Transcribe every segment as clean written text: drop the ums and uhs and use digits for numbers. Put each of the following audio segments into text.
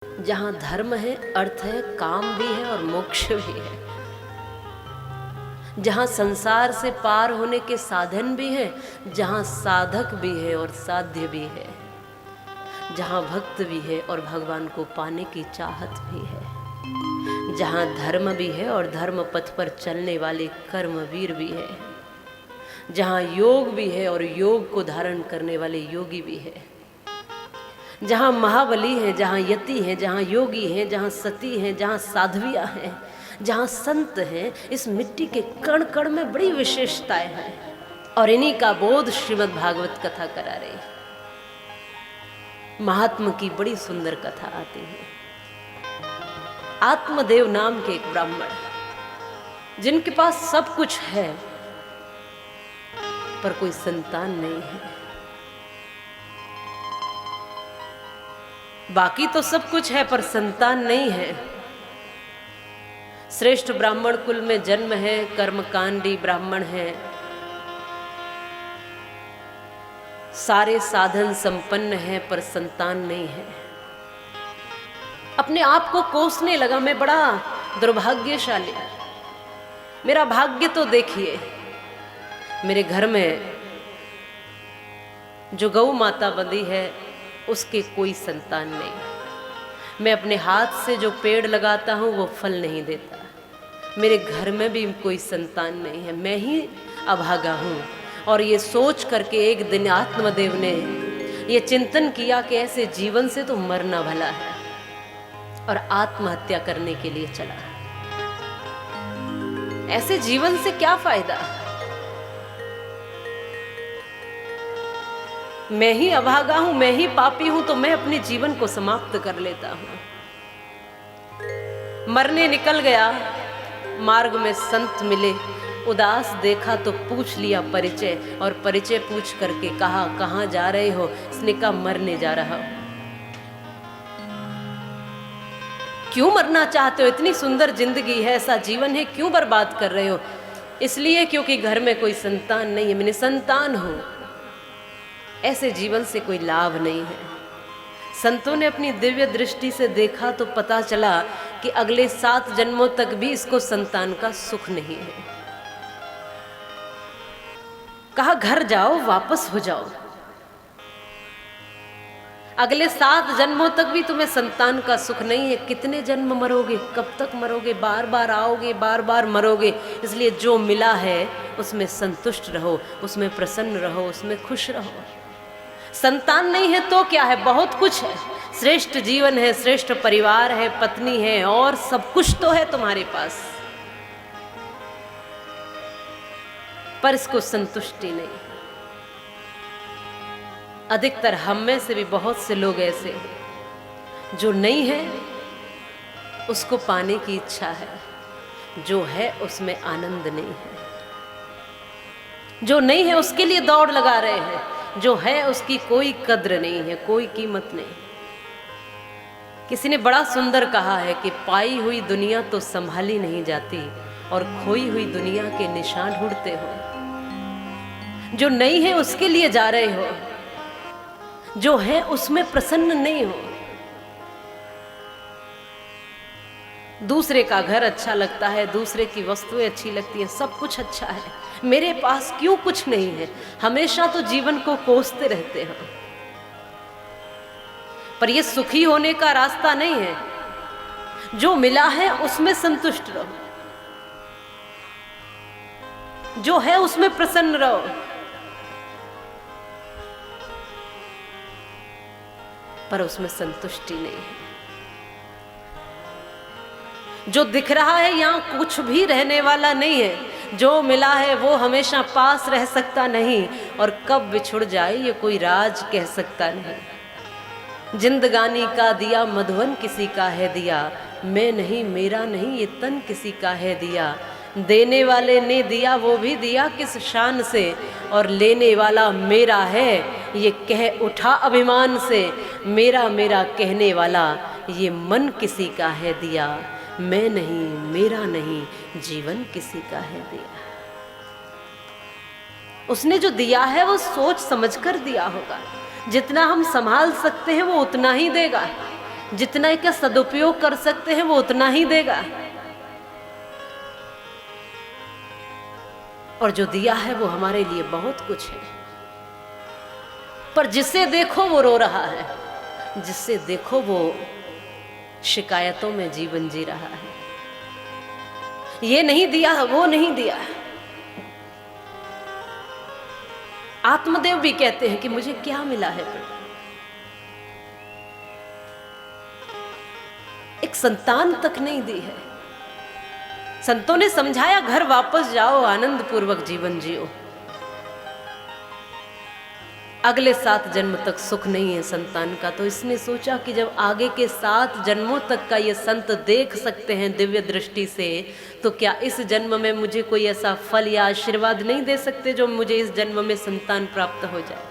जहाँ धर्म है, अर्थ है, काम भी है और मोक्ष भी है। जहाँ संसार से पार होने के साधन भी हैं, जहाँ साधक भी है और साध्य भी है, जहाँ भक्त भी है और भगवान को पाने की चाहत भी है, जहाँ धर्म भी है और धर्म पथ पर चलने वाले कर्मवीर भी है, जहाँ योग भी है और योग को धारण करने वाले योगी भी है, जहाँ महाबली हैं, जहाँ यति हैं, जहाँ योगी हैं, जहाँ सती हैं, जहाँ साध्वियाँ हैं, जहाँ संत हैं, इस मिट्टी के कण कण में बड़ी विशेषताएं हैं। और इन्हीं का बोध श्रीमद् भागवत कथा करा रही है। महात्मा की बड़ी सुंदर कथा आती है। आत्मदेव नाम के एक ब्राह्मण, जिनके पास सब कुछ है पर कोई संतान नहीं है। बाकी तो सब कुछ है पर संतान नहीं है। श्रेष्ठ ब्राह्मण कुल में जन्म है, कर्मकांडी ब्राह्मण है, सारे साधन संपन्न है पर संतान नहीं है। अपने आप को कोसने लगा, मैं बड़ा दुर्भाग्यशाली, मेरा भाग्य तो देखिए, मेरे घर में जो गौ माता बंधी है उसके कोई संतान नहीं। मैं अपने हाथ से जो पेड़ लगाता हूँ वो फल नहीं देता। मेरे घर में भी कोई संतान नहीं है, मैं ही अभागा हूँ। और ये सोच करके एक दिन आत्मदेव ने ये चिंतन किया कि ऐसे जीवन से तो मरना भला है, और आत्महत्या करने के लिए चला। ऐसे जीवन से क्या फायदा, मैं ही अभागा हूं, मैं ही पापी हूं, तो मैं अपने जीवन को समाप्त कर लेता हूं। मरने निकल गया, मार्ग में संत मिले, उदास देखा तो पूछ लिया परिचय, और परिचय पूछ करके कहा कहाँ जा रहे हो? इसने कहा मरने जा रहा हूं। क्यों मरना चाहते हो? इतनी सुंदर जिंदगी है, ऐसा जीवन है, क्यों बर्बाद कर रहे हो? इसलिए क्योंकि घर में कोई संतान नहीं है, मैंने संतान हूं, ऐसे जीवन से कोई लाभ नहीं है। संतों ने अपनी दिव्य दृष्टि से देखा तो पता चला कि अगले 7 जन्मों तक भी इसको संतान का सुख नहीं है। कहा घर जाओ, वापस हो जाओ, अगले 7 जन्मों तक भी तुम्हें संतान का सुख नहीं है। कितने जन्म मरोगे, कब तक मरोगे? बार बार आओगे, बार बार मरोगे। इसलिए जो मिला है उसमें संतुष्ट रहो, उसमें प्रसन्न रहो, उसमें खुश रहो। संतान नहीं है तो क्या है, बहुत कुछ है, श्रेष्ठ जीवन है, श्रेष्ठ परिवार है, पत्नी है, और सब कुछ तो है तुम्हारे पास, पर इसको संतुष्टि नहीं। अधिकतर हम में से भी बहुत से लोग ऐसे हैं जो नहीं है उसको पाने की इच्छा है, जो है उसमें आनंद नहीं है। जो नहीं है उसके लिए दौड़ लगा रहे हैं, जो है उसकी कोई कद्र नहीं है, कोई कीमत नहीं। किसी ने बड़ा सुंदर कहा है कि पाई हुई दुनिया तो संभाली नहीं जाती, और खोई हुई दुनिया के निशान ढूंढते हो। जो नहीं है उसके लिए जा रहे हो, जो है उसमें प्रसन्न नहीं हो। दूसरे का घर अच्छा लगता है, दूसरे की वस्तुएं अच्छी लगती है, सब कुछ अच्छा है, मेरे पास क्यों कुछ नहीं है? हमेशा तो जीवन को कोसते रहते हैं, पर यह सुखी होने का रास्ता नहीं है। जो मिला है उसमें संतुष्ट रहो, जो है उसमें प्रसन्न रहो। पर उसमें संतुष्टि नहीं है। जो दिख रहा है यहाँ कुछ भी रहने वाला नहीं है, जो मिला है वो हमेशा पास रह सकता नहीं, और कब बिछुड़ जाए ये कोई राज कह सकता नहीं। जिंदगानी का दिया मधुवन किसी का है दिया, मैं नहीं मेरा नहीं ये तन किसी का है दिया। देने वाले ने दिया वो भी दिया किस शान से, और लेने वाला मेरा है ये कह उठा अभिमान से। मेरा मेरा कहने वाला ये मन किसी का है दिया, मैं नहीं मेरा नहीं जीवन किसी का है दिया। उसने जो दिया है वो सोच समझकर दिया होगा, जितना हम संभाल सकते हैं वो उतना ही देगा। जितना का सदुपयोग कर सकते हैं वो उतना ही देगा, और जो दिया है वो हमारे लिए बहुत कुछ है। पर जिसे देखो वो रो रहा है, जिसे देखो वो शिकायतों में जीवन जी रहा है। ये नहीं दिया, वो नहीं दिया। आत्मदेव भी कहते हैं कि मुझे क्या मिला है प्रभु। एक संतान तक नहीं दी है। संतों ने समझाया घर वापस जाओ, आनंद पूर्वक जीवन जियो। अगले 7 जन्म तक सुख नहीं है संतान का, तो इसने सोचा कि जब आगे के 7 जन्मों तक का ये संत देख सकते हैं दिव्य दृष्टि से, तो क्या इस जन्म में मुझे कोई ऐसा फल या आशीर्वाद नहीं दे सकते जो मुझे इस जन्म में संतान प्राप्त हो जाए।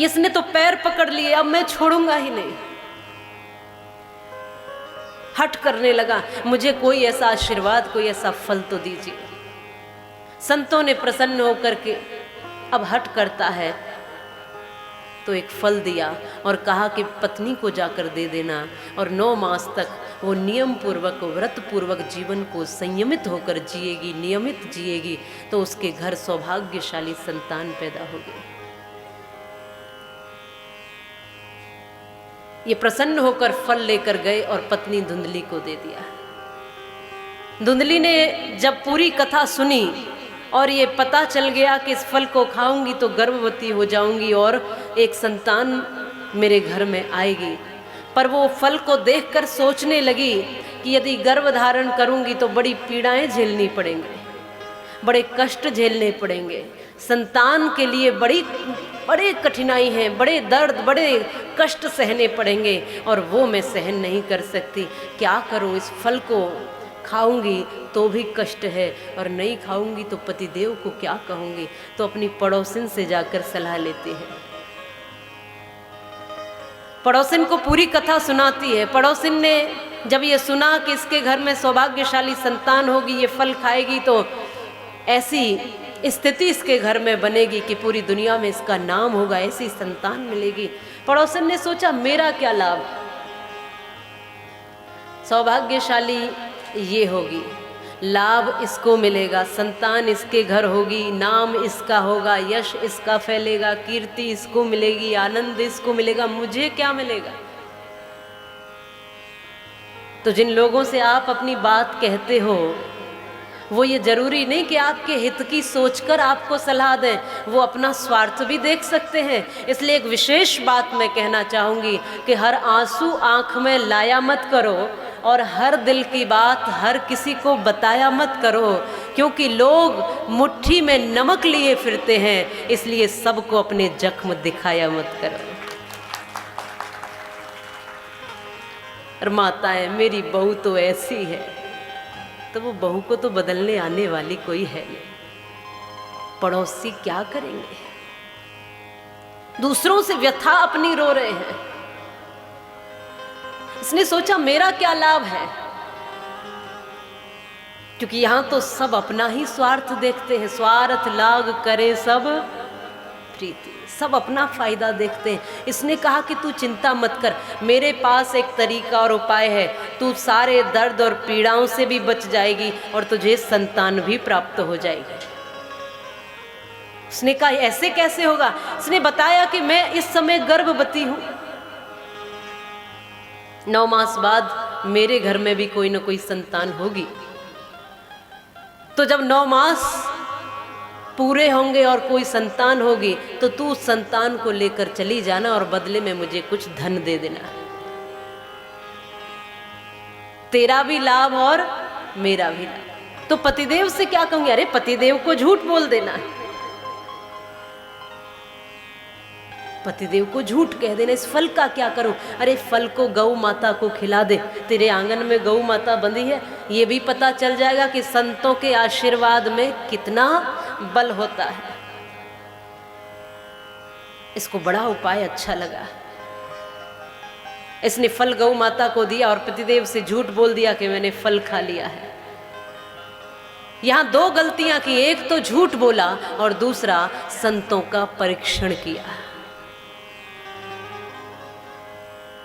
इसने तो पैर पकड़ लिए, अब मैं छोड़ूंगा ही नहीं। हट करने लगा, मुझे कोई ऐसा आशीर्वाद, कोई ऐसा फल तो दीजिए। संतों ने प्रसन्न होकर के अब हट करता है तो एक फल दिया और कहा कि पत्नी को जाकर दे देना, और 9 मास तक वो नियम पूर्वक, व्रत पूर्वक जीवन को संयमित होकर जिएगी, नियमित जिएगी, तो उसके घर सौभाग्यशाली संतान पैदा होगी। ये प्रसन्न होकर फल लेकर गए और पत्नी धुंधली को दे दिया। धुंधली ने जब पूरी कथा सुनी और ये पता चल गया कि इस फल को खाऊंगी तो गर्भवती हो जाऊंगी और एक संतान मेरे घर में आएगी, पर वो फल को देखकर सोचने लगी कि यदि गर्भ धारण करूंगी तो बड़ी पीड़ाएं झेलनी पड़ेंगी, बड़े कष्ट झेलने पड़ेंगे, संतान के लिए बड़े कठिनाई हैं, बड़े दर्द, बड़े कष्ट सहने पड़ेंगे, और वो मैं सहन नहीं कर सकती। क्या करूं, इस फल को खाऊंगी तो भी कष्ट है और नहीं खाऊंगी तो पतिदेव को क्या कहूंगी। तो अपनी पड़ोसिन से जाकर सलाह लेती है, पड़ोसिन को पूरी कथा सुनाती है। पड़ोसिन ने जब ये सुना कि इसके घर में सौभाग्यशाली संतान होगी, ये फल खाएगी तो ऐसी स्थिति इसके घर में बनेगी कि पूरी दुनिया में इसका नाम होगा, ऐसी संतान मिलेगी। पड़ोसिन ने सोचा मेरा क्या लाभ, सौभाग्यशाली ये होगी, लाभ इसको मिलेगा, संतान इसके घर होगी, नाम इसका होगा, यश इसका फैलेगा, कीर्ति इसको मिलेगी, आनंद इसको मिलेगा, मुझे क्या मिलेगा। तो जिन लोगों से आप अपनी बात कहते हो वो ये जरूरी नहीं कि आपके हित की सोचकर आपको सलाह दें, वो अपना स्वार्थ भी देख सकते हैं। इसलिए एक विशेष बात मैं कहना चाहूँगी कि हर आंसू आँख में लाया मत करो और हर दिल की बात हर किसी को बताया मत करो, क्योंकि लोग मुट्ठी में नमक लिए फिरते हैं, इसलिए सबको अपने जख्म दिखाया मत करो। और माताएं, मेरी बहू तो ऐसी है, तो वो बहू को तो बदलने आने वाली कोई है नहीं। पड़ोसी क्या करेंगे, दूसरों से व्यथा अपनी रो रहे हैं। इसने सोचा मेरा क्या लाभ है, क्योंकि यहां तो सब अपना ही स्वार्थ देखते हैं। स्वार्थ लाग करे सब प्रीति, सब अपना फायदा देखते हैं। इसने कहा कि तू चिंता मत कर, मेरे पास एक तरीका और उपाय है, तू सारे दर्द और पीड़ाओं से भी बच जाएगी और तुझे संतान भी प्राप्त हो जाएगी। उसने कहा ऐसे कैसे होगा। उसने बताया कि मैं इस समय गर्भवती हूं, 9 मास बाद मेरे घर में भी कोई ना कोई संतान होगी, तो जब 9 मास पूरे होंगे और कोई संतान होगी तो तू उस संतान को लेकर चली जाना और बदले में मुझे कुछ धन दे देना, तेरा भी लाभ और मेरा भी लाभ। तो पतिदेव से क्या कहूंगी, अरे पतिदेव को झूठ बोल देना, पतिदेव को झूठ कह देना, इस फल का क्या करूं। अरे फल को गौ माता को खिला दे, तेरे आंगन में गौ माता बंधी है, ये भी पता चल जाएगा कि संतों के आशीर्वाद में कितना बल होता है। इसको बड़ा उपाय अच्छा लगा। इसने फल गौ माता को दिया और पतिदेव से झूठ बोल दिया कि मैंने फल खा लिया है। यहां 2 गलतियां की, एक तो झूठ बोला और दूसरा संतों का परीक्षण किया।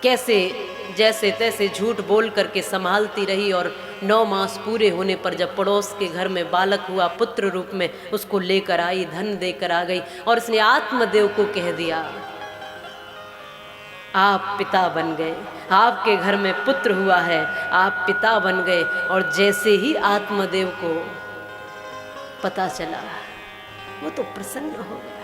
कैसे जैसे तैसे झूठ बोल करके संभालती रही, और 9 मास पूरे होने पर जब पड़ोस के घर में बालक हुआ, पुत्र रूप में उसको लेकर आई, धन देकर आ गई, और उसने आत्मदेव को कह दिया आप पिता बन गए, आपके घर में पुत्र हुआ है, आप पिता बन गए। और जैसे ही आत्मदेव को पता चला वो तो प्रसन्न हो गया।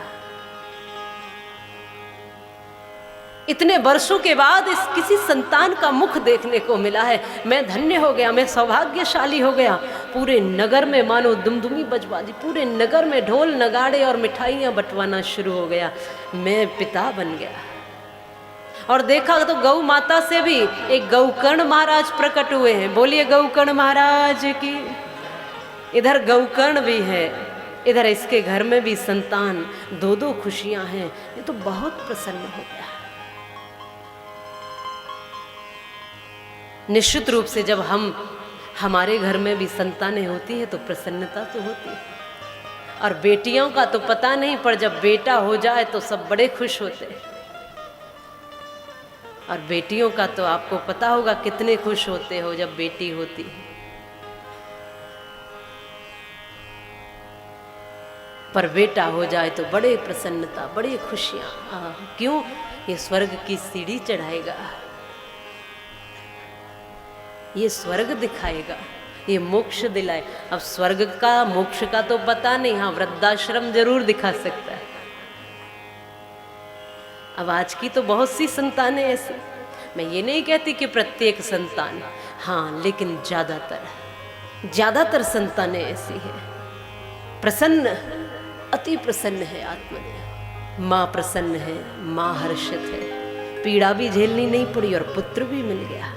इतने वर्षों के बाद इस किसी संतान का मुख देखने को मिला है, मैं धन्य हो गया, मैं सौभाग्यशाली हो गया। पूरे नगर में मानो दुमदुमी बजबाजी, पूरे नगर में ढोल नगाड़े और मिठाइयाँ बंटवाना शुरू हो गया, मैं पिता बन गया। और देखा तो गौ माता से भी एक गौकर्ण महाराज प्रकट हुए हैं। बोलिए गौकर्ण महाराज की। इधर गौकर्ण भी है, इधर इसके घर में भी संतान, 2-2 खुशियां हैं। ये तो बहुत प्रसन्न हो गया। निश्चित रूप से जब हमारे घर में भी संतानें होती हैं तो प्रसन्नता तो होती है। और बेटियों का तो पता नहीं, पर जब बेटा हो जाए तो सब बड़े खुश होते हैं। और बेटियों का तो आपको पता होगा कितने खुश होते हो जब बेटी होती है। पर बेटा हो जाए तो बड़े प्रसन्नता, बड़ी खुशियां। क्यों? ये स्वर्ग की सीढ़ी चढ़ाएगा, ये स्वर्ग दिखाएगा, ये मोक्ष दिलाए। अब स्वर्ग का मोक्ष का तो पता नहीं, हाँ वृद्धाश्रम जरूर दिखा सकता है। अब आज की तो बहुत सी संतानें ऐसी, मैं ये नहीं कहती कि प्रत्येक संतान, हाँ लेकिन ज्यादातर संतानें ऐसी हैं। प्रसन्न, अति प्रसन्न है आत्मदेव। माँ प्रसन्न है, माँ हर्षित है, पीड़ा भी झेलनी नहीं पड़ी और पुत्र भी मिल गया।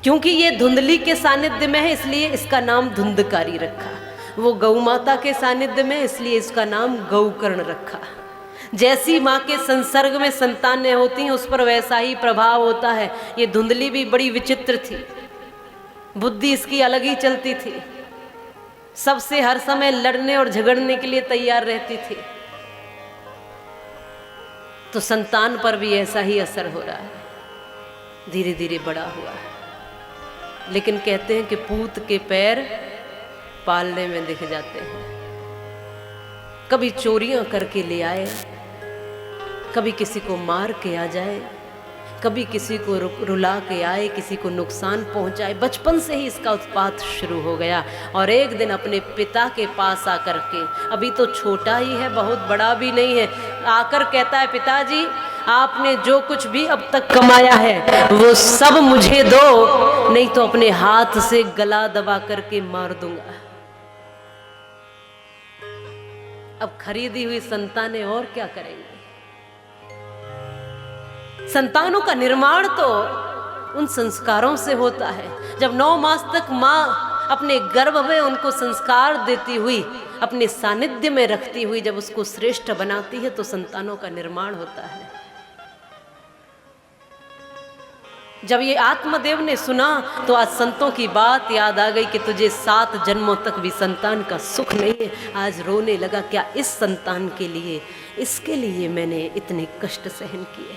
क्योंकि ये धुंधली के सानिध्य में है इसलिए इसका नाम धुंधकारी रखा, वो गौ माता के सानिध्य में इसलिए इसका नाम गौकर्ण रखा। जैसी माँ के संसर्ग में संतानें होती हैं उस पर वैसा ही प्रभाव होता है। ये धुंधली भी बड़ी विचित्र थी, बुद्धि इसकी अलग ही चलती थी, सबसे हर समय लड़ने और झगड़ने के लिए तैयार रहती थी। तो संतान पर भी ऐसा ही असर हो रहा है, धीरे धीरे बड़ा हुआ है। लेकिन कहते हैं कि पूत के पैर पालने में दिख जाते हैं। कभी चोरियां करके ले आए, कभी किसी को मार के आ जाए, कभी किसी को रुला के आए, किसी को नुकसान पहुंचाए। बचपन से ही इसका उत्पात शुरू हो गया। और एक दिन अपने पिता के पास आकर के, अभी तो छोटा ही है, बहुत बड़ा भी नहीं है, आकर कहता है पिताजी आपने जो कुछ भी अब तक कमाया है वो सब मुझे दो, नहीं तो अपने हाथ से गला दबा करके मार दूंगा। अब खरीदी हुई संतानें और क्या करेंगी? संतानों का निर्माण तो उन संस्कारों से होता है। जब 9 मास तक माँ अपने गर्भ में उनको संस्कार देती हुई, अपने सानिध्य में रखती हुई जब उसको श्रेष्ठ बनाती है तो संतानों का निर्माण होता है। जब ये आत्मदेव ने सुना तो आज संतों की बात याद आ गई कि तुझे 7 जन्मों तक भी संतान का सुख नहीं है। आज रोने लगा, क्या इस संतान के लिए, इसके लिए मैंने इतने कष्ट सहन किए?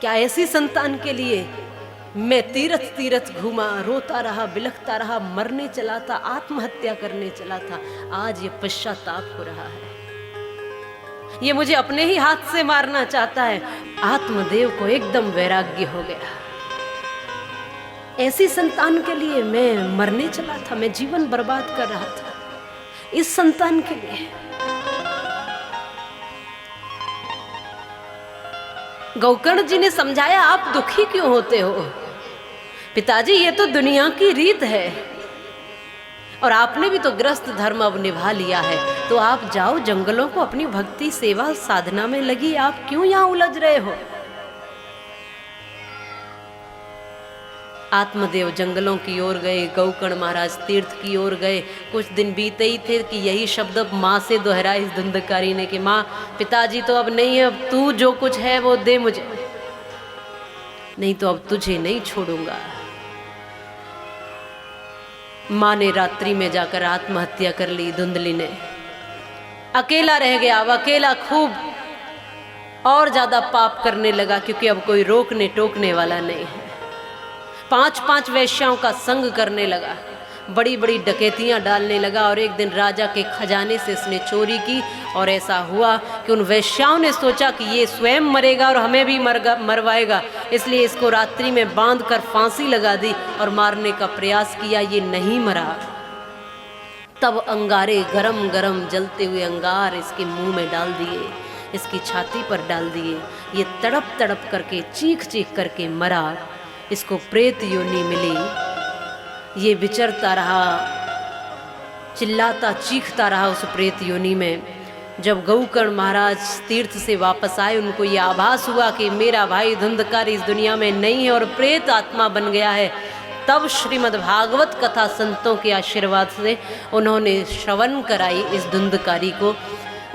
क्या ऐसी संतान के लिए मैं तीरथ घूमा, रोता रहा, बिलखता रहा, मरने चला था, आत्महत्या करने चला था, आज ये पश्चाताप हो रहा है, ये मुझे अपने ही हाथ से मारना चाहता है। आत्मदेव को एकदम वैराग्य हो गया। ऐसी संतान के लिए मैं मरने चला था, मैं जीवन बर्बाद कर रहा था इस संतान के लिए। गौकर्ण जी ने समझाया, आप दुखी क्यों होते हो पिताजी, ये तो दुनिया की रीत है और आपने भी तो ग्रस्त धर्म अब निभा लिया है, तो आप जाओ जंगलों को अपनी भक्ति सेवा साधना में लगी, आप क्यों यहाँ उलझ रहे हो? आत्मदेव जंगलों की ओर गए, गौकर्ण महाराज तीर्थ की ओर गए। कुछ दिन बीते ही थे कि यही शब्द माँ से दोहराया इस धुंधकारी ने कि माँ पिताजी तो अब नहीं है, अब तू जो कुछ है वो दे मुझे, नहीं तो अब तुझे नहीं छोड़ूंगा। माँ ने रात्रि में जाकर आत्महत्या कर ली। धुंधली ने अकेला रह गया, अब अकेला खूब और ज़्यादा पाप करने लगा, क्योंकि अब कोई रोकने टोकने वाला नहीं है। 5-5 वेश्याओं का संग करने लगा, बड़ी बड़ी डकैतियाँ डालने लगा, और एक दिन राजा के खजाने से इसने चोरी की। और ऐसा हुआ कि उन वेश्याओं ने सोचा कि ये स्वयं मरेगा और हमें भी मरवाएगा, इसलिए इसको रात्रि में बांधकर फांसी लगा दी और मारने का प्रयास किया। ये नहीं मरा। तब अंगारे गरम गरम जलते हुए अंगार इसके मुंह में डाल दिए, इसकी छाती पर डाल दिए। ये तड़प तड़प करके चीख चीख करके मरा। इसको प्रेत योनि मिली। ये विचरता रहा, चिल्लाता चीखता रहा उस प्रेत योनि में। जब गौकर्ण महाराज तीर्थ से वापस आए, उनको ये आभास हुआ कि मेरा भाई धुंधकार इस दुनिया में नहीं है और प्रेत आत्मा बन गया है। तब श्रीमद् भागवत कथा संतों के आशीर्वाद से उन्होंने श्रवण कराई इस धुंधकारी को,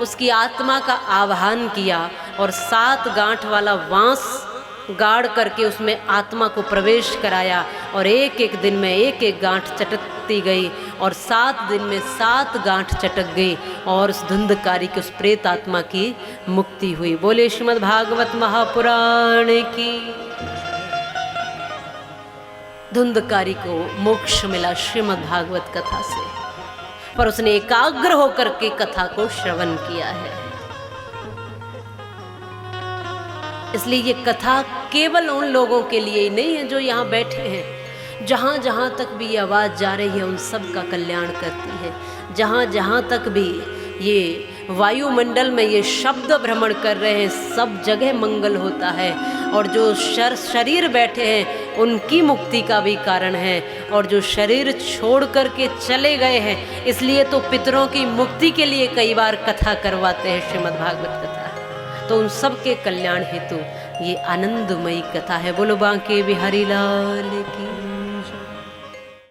उसकी आत्मा का आवाहन किया और 7 गांठ वाला वांस गाड़ करके उसमें आत्मा को प्रवेश कराया। और एक एक दिन में एक एक गांठ चटकती गई और 7 दिन में 7 गांठ चटक गई और उस धुंधकारी की, उस प्रेत आत्मा की मुक्ति हुई। बोले श्रीमद् भागवत महापुराण की। धुंधकारी को मोक्ष मिला श्रीमद् भागवत कथा से, पर उसने एकाग्र होकर के कथा को श्रवण किया है। इसलिए ये कथा केवल उन लोगों के लिए ही नहीं है जो यहाँ बैठे हैं। जहाँ जहाँ तक भी ये आवाज़ जा रही है उन सब का कल्याण करती है। जहाँ जहाँ तक भी ये वायुमंडल में ये शब्द भ्रमण कर रहे हैं, सब जगह मंगल होता है। और जो शरीर बैठे हैं उनकी मुक्ति का भी कारण है। और जो शरीर छोड़ करके चले गए हैं, इसलिए तो पितरों की मुक्ति के लिए कई बार कथा करवाते हैं श्रीमद् भागवत कथा। तो उन सब के कल्याण हेतु ये आनंदमयी कथा है। बोलो बांके बिहारी लाल की।